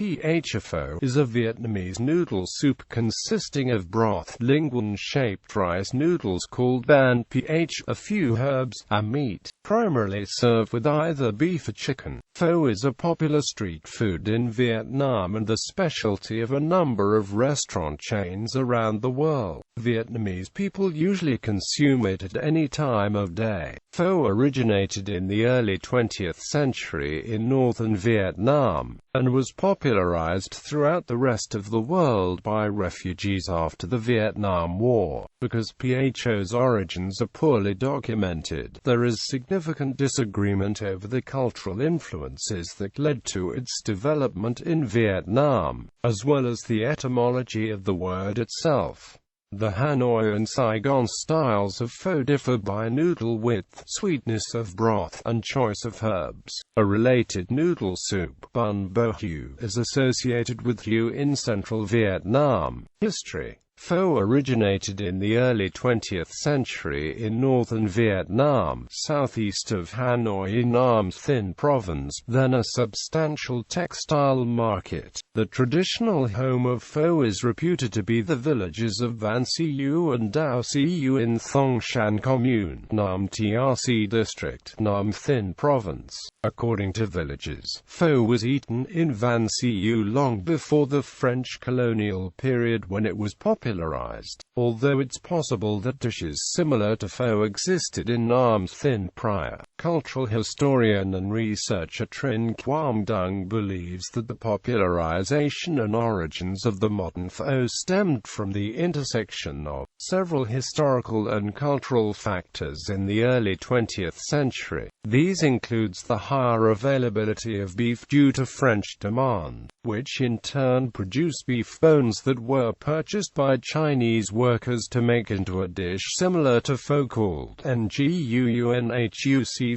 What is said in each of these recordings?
Pho is a Vietnamese noodle soup consisting of broth, linguine-shaped rice noodles called bánh, a few herbs, and meat, primarily served with either beef or chicken. Pho is a popular street food in Vietnam and the specialty of a number of restaurant chains around the world. Vietnamese people usually consume it at any time of day. Pho originated in the early 20th century in northern Vietnam, and was popularized throughout the rest of the world by refugees after the Vietnam War. Because Pho's origins are poorly documented, there is significant disagreement over the cultural influences that led to its development in Vietnam, as well as the etymology of the word itself. The Hanoi and Saigon styles of pho differ by noodle width, sweetness of broth, and choice of herbs. A related noodle soup, bun bo hue, is associated with hue in central Vietnam. History. Pho originated in the early 20th century in northern Vietnam, southeast of Hanoi in Nam Thin Province, then a substantial textile market. The traditional home of pho is reputed to be the villages of Van Siu and Dao Siu in Thong Shan Commune, Nam Trc District, Nam Thin Province. According to villagers, pho was eaten in Van Siu long before the French colonial period when it was popularized, although it's possible that dishes similar to pho existed in Nam Thin prior. Cultural historian and researcher Trinh Quang Dung believes that the popularization and origins of the modern pho stemmed from the intersection of several historical and cultural factors in the early 20th century. These includes the higher availability of beef due to French demand, which in turn produced beef bones that were purchased by Chinese workers to make into a dish similar to pho called nguyen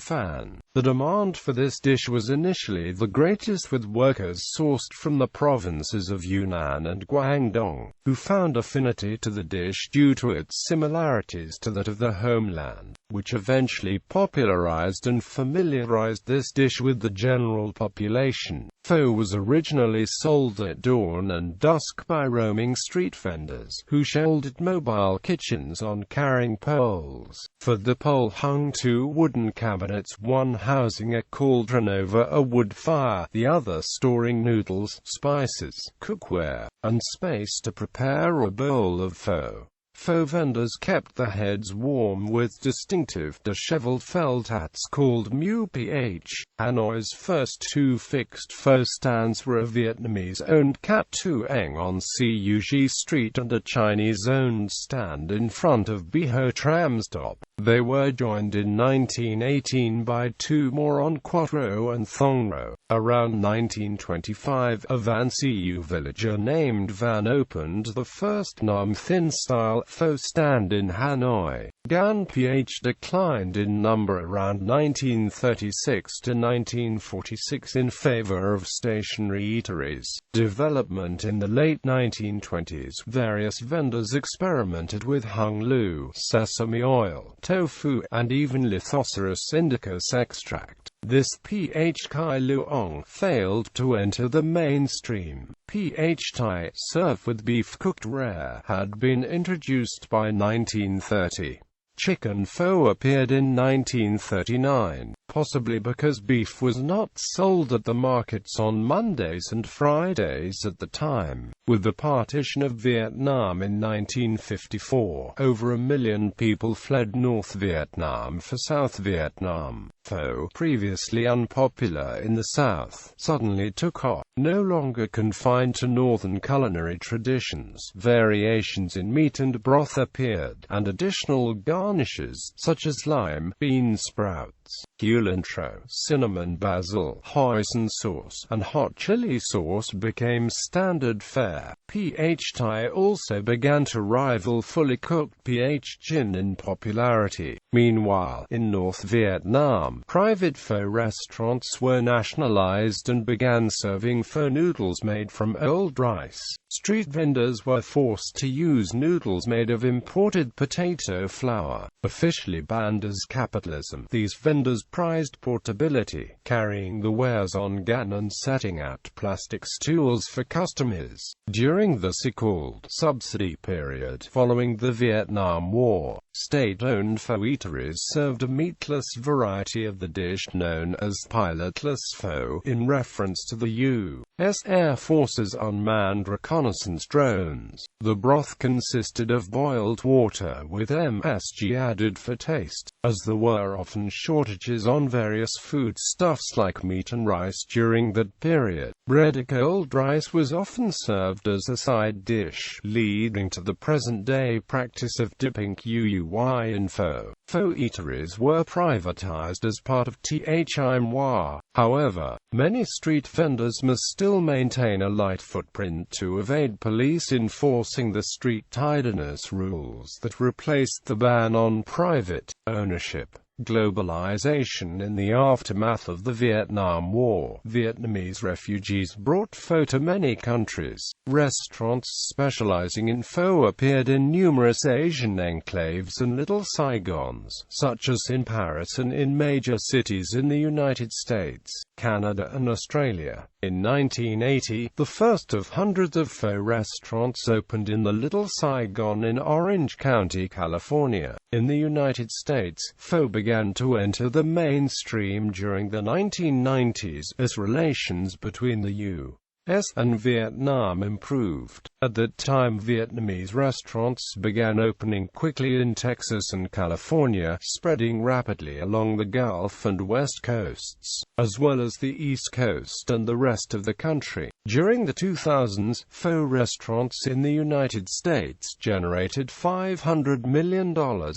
fan. The demand for this dish was initially the greatest with workers sourced from the provinces of Yunnan and Guangdong, who found affinity to the dish due to its similarities to that of the homeland, which eventually popularized and familiarized this dish with the general population. Pho was originally sold at dawn and dusk by roaming street vendors, who sheltered mobile kitchens on carrying poles. For the pole hung two wooden cabinets, one housing a cauldron over a wood fire, the other storing noodles, spices, cookware, and space to prepare a bowl of pho. Pho vendors kept the heads warm with distinctive disheveled felt hats called mu ph. Hanoi's first two fixed pho stands were a Vietnamese-owned Cat Tuang on Cuj Street and a Chinese-owned stand in front of Binh Ho tram stop. They were joined in 1918 by two more on Quatro and Thong Ro. Around 1925, a Van Siu villager named Van opened the first Nam Thin-style pho stand in Hanoi. Gan Ph declined in number around 1936 to 1946 in favor of stationary eateries. Development in the late 1920s. Various vendors experimented with hung lu, sesame oil, tofu, and even Lithoceros indicus extract. This Ph Kai Luong failed to enter the mainstream. Ph Thai, served with beef cooked rare, had been introduced by 1930. Chicken.Pho appeared in 1939, possibly because beef was not sold at the markets on Mondays and Fridays at the time. With the partition of Vietnam in 1954, over 1 million people fled North Vietnam for South Vietnam. Pho, previously unpopular in the South, suddenly took off. No longer confined to northern culinary traditions, variations in meat and broth appeared, and additional garnishes, such as lime, bean sprouts, cilantro, cinnamon, basil, hoisin sauce, and hot chili sauce became standard fare. Ph Thai also began to rival fully cooked Ph Chin in popularity. Meanwhile, in North Vietnam, private pho restaurants were nationalized and began serving pho noodles made from old rice. Street vendors were forced to use noodles made of imported potato flour. power. Officially banned as capitalism, these vendors prized portability, carrying the wares on gan and setting out plastic stools for customers. During the so-called subsidy period following the Vietnam War, state-owned pho eateries served a meatless variety of the dish known as Pilotless Pho, in reference to the U.S. Air Force's unmanned reconnaissance drones. The broth consisted of boiled water with MSG added for taste, as there were often shortages on various foodstuffs like meat and rice during that period. Breaded cold rice was often served as a side dish, leading to the present-day practice of dipping UUY in pho. Pho eateries were privatized as part of Etymology. However, many street vendors must still maintain a light footprint to evade police enforcing the street tidiness rules that replaced the ban on private ownership. Globalization. In the aftermath of the Vietnam War, Vietnamese refugees brought pho to many countries. Restaurants specializing in pho appeared in numerous Asian enclaves and little Saigons, such as in Paris and in major cities in the United States, Canada and Australia. In 1980, the first of hundreds of pho restaurants opened in the Little Saigon in Orange County, California. In the United States, pho began to enter the mainstream during the 1990s as relations between the U.S. and Vietnam improved. At that time, Vietnamese restaurants began opening quickly in Texas and California, spreading rapidly along the Gulf and West Coasts, as well as the East Coast and the rest of the country. During the 2000s, pho restaurants in the United States generated $500 million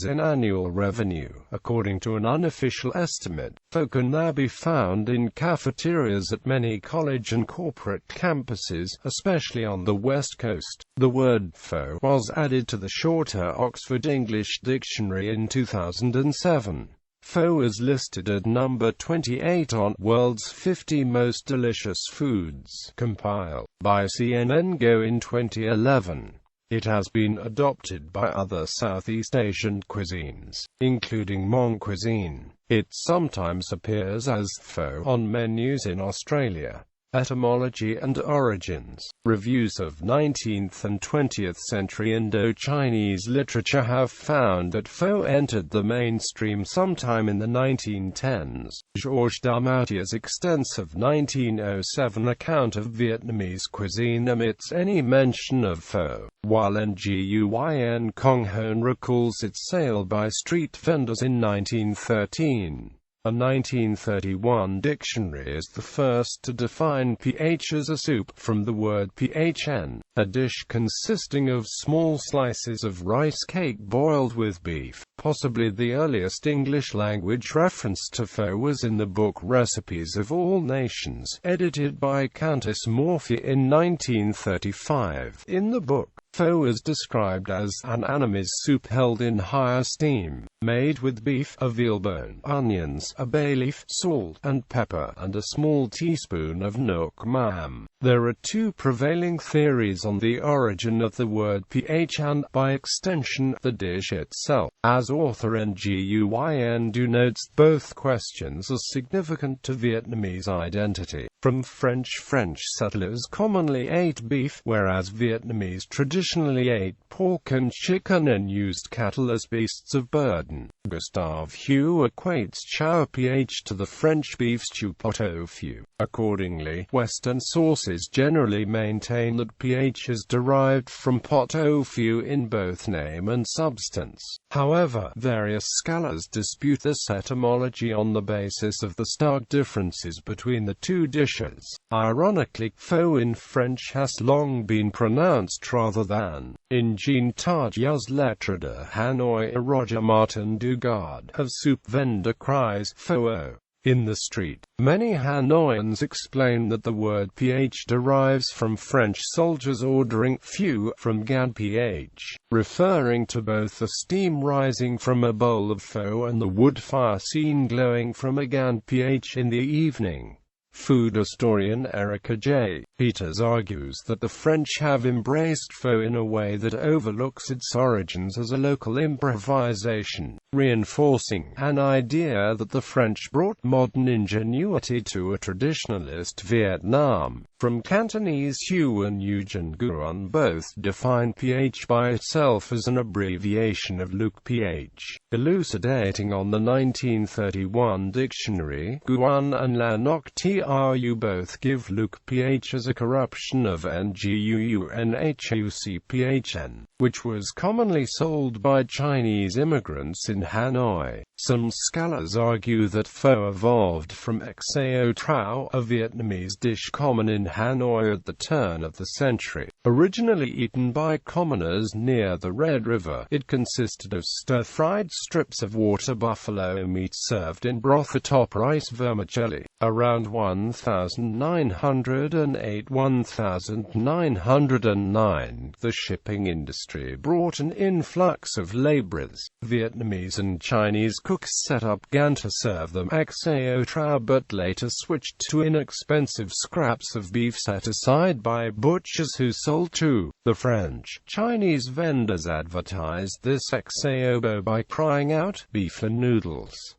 in annual revenue, according to an unofficial estimate. Pho can now be found in cafeterias at many college and corporate campuses, especially on the West Coast. The word pho was added to the shorter Oxford English Dictionary in 2007. Pho is listed at number 28 on World's 50 Most Delicious Foods, compiled by CNN Go in 2011. It has been adopted by other Southeast Asian cuisines, including Hmong cuisine. It sometimes appears as pho on menus in Australia. Etymology and Origins. Reviews of 19th and 20th century Indo-Chinese literature have found that pho entered the mainstream sometime in the 1910s. Georges Darmoutier's extensive 1907 account of Vietnamese cuisine omits any mention of pho, while Nguyen Cong Hoan recalls its sale by street vendors in 1913. A 1931 dictionary is the first to define ph as a soup, from the word phn, a dish consisting of small slices of rice cake boiled with beef. Possibly the earliest English-language reference to pho was in the book Recipes of All Nations, edited by Countess Morphy in 1935. In the book, pho is described as an Annamese soup held in high esteem, made with beef, a veal bone, onions, a bay leaf, salt, and pepper, and a small teaspoon of nuoc mam. There are two prevailing theories on the origin of the word ph and, by extension, the dish itself. As author Nguyen Du notes, both questions are significant to Vietnamese identity. From French settlers commonly ate beef, whereas Vietnamese traditionally ate pork and chicken and used cattle as beasts of burden. Gustave Hue equates chow ph to the French beef stew pot-au-feu. Accordingly, Western sources generally maintain that ph is derived from pot-au-feu in both name and substance. However, various scholars dispute this etymology on the basis of the stark differences between the two dishes. Ironically, pho in French has long been pronounced rather than. In Jean Tardieu's Lettre de Hanoi, Roger Martin Dugard of soup vendor cries pho in the street. Many Hanoians explain that the word ph derives from French soldiers ordering pho from gan ph, referring to both the steam rising from a bowl of pho and the wood fire seen glowing from a gan ph in the evening. Food historian Erica J. Peters argues that the French have embraced pho in a way that overlooks its origins as a local improvisation, reinforcing an idea that the French brought modern ingenuity to a traditionalist Vietnam. From Cantonese Hu and Eugen Guan both define ph by itself as an abbreviation of Luc ph. Elucidating on the 1931 dictionary, Guan and Lanoc Tru both give Luc ph as a corruption of Nguunhucphn, which was commonly sold by Chinese immigrants in Hanoi. Some scholars argue that pho evolved from Xao Trao, a Vietnamese dish common in Hanoi at the turn of the century. Originally eaten by commoners near the Red River, it consisted of stir-fried strips of water buffalo meat served in broth atop rice vermicelli. Around 1908–1909, the shipping industry brought an influx of laborers. Vietnamese and Chinese cooks set up gan to serve them Xao Trao but later switched to inexpensive scraps of beef set aside by butchers who sold to the French. Chinese vendors advertised this Xao Bo by crying out, "Beef and noodles."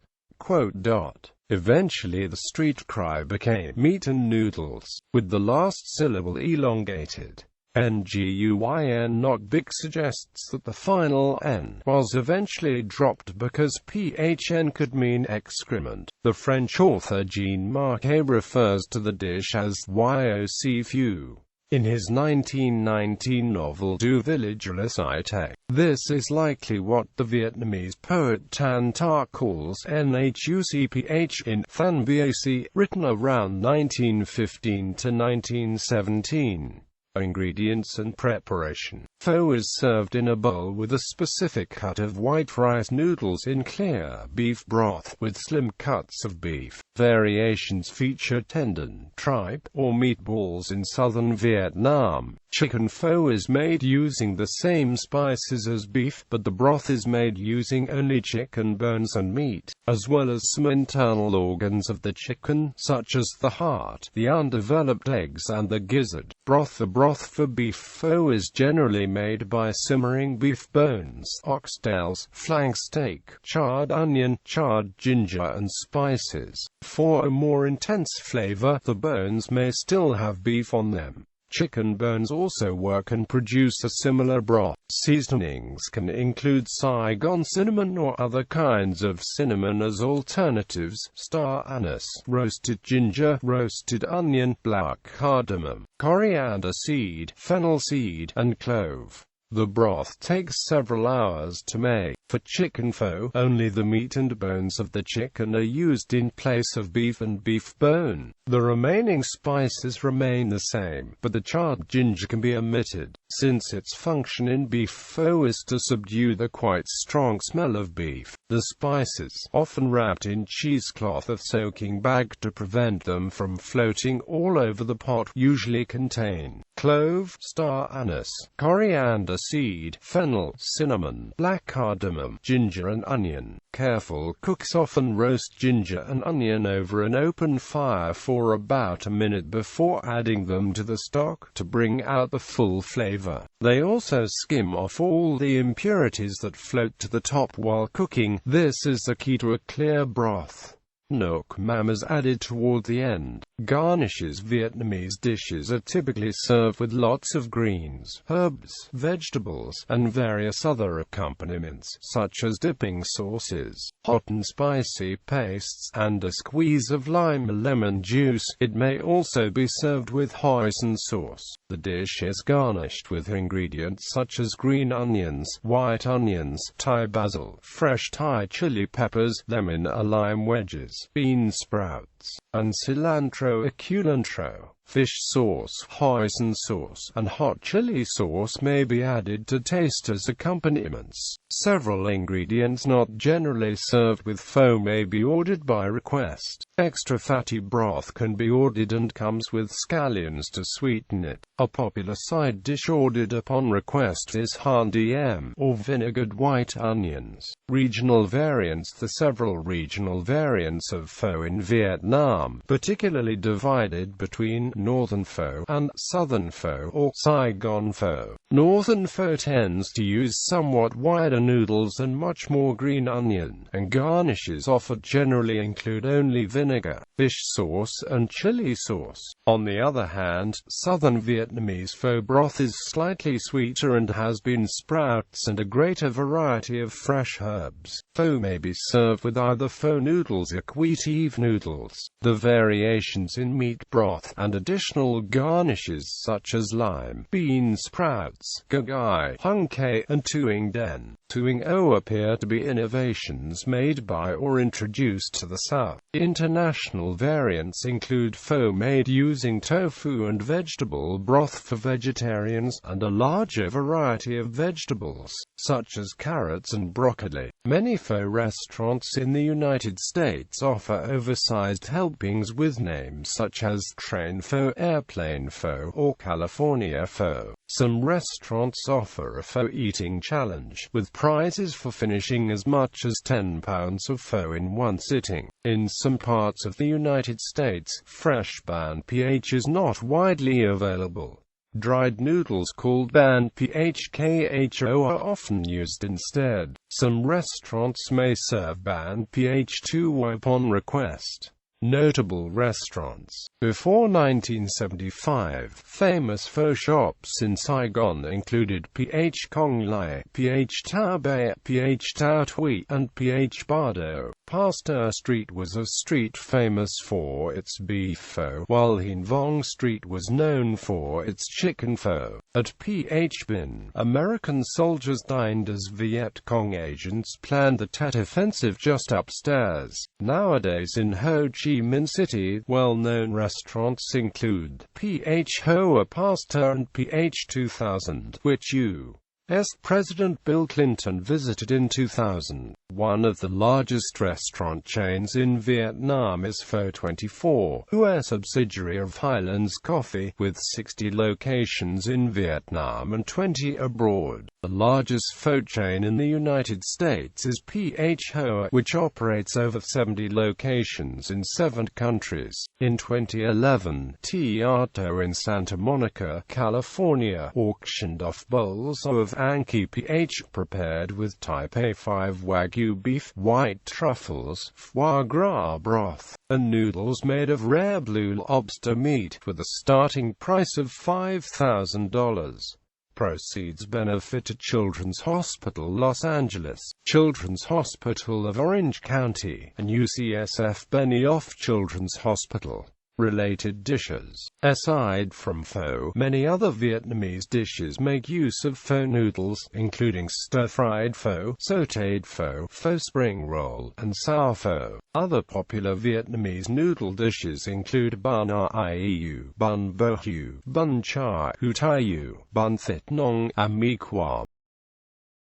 Eventually the street cry became meat and noodles, with the last syllable elongated. Nguyen Ngoc Bic suggests that the final n was eventually dropped because phn could mean excrement. The French author Jean Marquet refers to the dish as yoc phu in his 1919 novel Du Village Le Cité. This is likely what the Vietnamese poet Tan Ta calls Nhucph in Than Bac, written around 1915 to 1917. Ingredients and preparation. Pho is served in a bowl with a specific cut of white rice noodles in clear beef broth, with slim cuts of beef. Variations feature tendon, tripe, or meatballs in southern Vietnam. Chicken pho is made using the same spices as beef, but the broth is made using only chicken bones and meat, as well as some internal organs of the chicken, such as the heart, the undeveloped legs and the gizzard. The broth for beef pho is generally made by simmering beef bones, oxtails, flank steak, charred onion, charred ginger and spices. For a more intense flavor, the bones may still have beef on them. Chicken bones also work and produce a similar broth. Seasonings can include Saigon cinnamon or other kinds of cinnamon as alternatives: star anise, roasted ginger, roasted onion, black cardamom, coriander seed, fennel seed, and clove. The broth takes several hours to make. For chicken pho, only the meat and bones of the chicken are used in place of beef and beef bone. The remaining spices remain the same, but the charred ginger can be omitted, since its function in beef pho is to subdue the quite strong smell of beef. The spices, often wrapped in cheesecloth or soaking bag to prevent them from floating all over the pot, usually contain clove, star anise, coriander seed, fennel, cinnamon, black cardamom, ginger and onion. Careful cooks often roast ginger and onion over an open fire for about a minute before adding them to the stock, to bring out the full flavor. They also skim off all the impurities that float to the top while cooking. This is the key to a clear broth. Nuoc mam is added toward the end. Garnishes. Vietnamese dishes are typically served with lots of greens, herbs, vegetables, and various other accompaniments, such as dipping sauces, hot and spicy pastes, and a squeeze of lime or lemon juice. It may also be served with hoisin sauce. The dish is garnished with ingredients such as green onions, white onions, Thai basil, fresh Thai chili peppers, lemon or lime wedges, bean sprouts, and cilantro or culantro. fish sauce, hoisin sauce, and hot chili sauce may be added to taste as accompaniments. Several ingredients not generally served with pho may be ordered by request. Extra fatty broth can be ordered and comes with scallions to sweeten it. A popular side dish ordered upon request is han diem, or vinegared white onions. Regional variants. The several regional variants of pho in Vietnam, particularly divided between Northern Pho and Southern Pho, or Saigon Pho. Northern Pho tends to use somewhat wider noodles and much more green onion, and garnishes offered generally include only vinegar, fish sauce, and chili sauce. On the other hand, Southern Vietnamese pho broth is slightly sweeter and has bean sprouts and a greater variety of fresh herbs. Pho may be served with either pho noodles or quetive noodles. The variations in meat broth and additional garnishes such as lime, bean sprouts, gagai, hung cay, and tuing den, tuing o appear to be innovations made by or introduced to the South. International variants include pho made using tofu and vegetable broth for vegetarians, and a larger variety of vegetables, such as carrots and broccoli. Many pho restaurants in the United States offer oversized helpings with names such as Train Pho, Airplane Pho, or California Pho. Some restaurants offer a pho eating challenge, with prizes for finishing as much as 10 pounds of pho in one sitting. In some parts of the United States, fresh banh ph is not widely available. Dried noodles called banh pho are often used instead. Some restaurants may serve banh pho upon request. Notable restaurants. Before 1975, famous pho shops in Saigon included Ph Cong Lai, Ph Tao Bay, Ph Tao Tui, and Ph Bardo. Pasteur Street was a street famous for its beef pho, while Hien Vong Street was known for its chicken pho. At Ph Binh, American soldiers dined as Viet Cong agents planned the Tet Offensive just upstairs. Nowadays in Ho Chi Minh City, well-known restaurants include Ph Hoa Pasteur and Ph 2000, which U.S. President Bill Clinton visited in 2000. One of the largest restaurant chains in Vietnam is Pho 24, a subsidiary of Highlands Coffee, with 60 locations in Vietnam and 20 abroad. The largest pho chain in the United States is Ph Hoa, which operates over 70 locations in 7 countries. In 2011, Teato in Santa Monica, California, auctioned off bowls of Anki Ph prepared with Type A5 Wagyu beef, white truffles, foie gras broth, and noodles made of rare blue lobster meat, with a starting price of $5,000. Proceeds benefit to Children's Hospital Los Angeles, Children's Hospital of Orange County, and UCSF Benioff Children's Hospital. Related dishes. Aside from pho, many other Vietnamese dishes make use of pho noodles, including stir-fried pho, sautéed pho, pho spring roll, and sao pho. Other popular Vietnamese noodle dishes include bun ieu, bun bo hu, bun chai, hu tai yu, bun thit nong, and mi quam.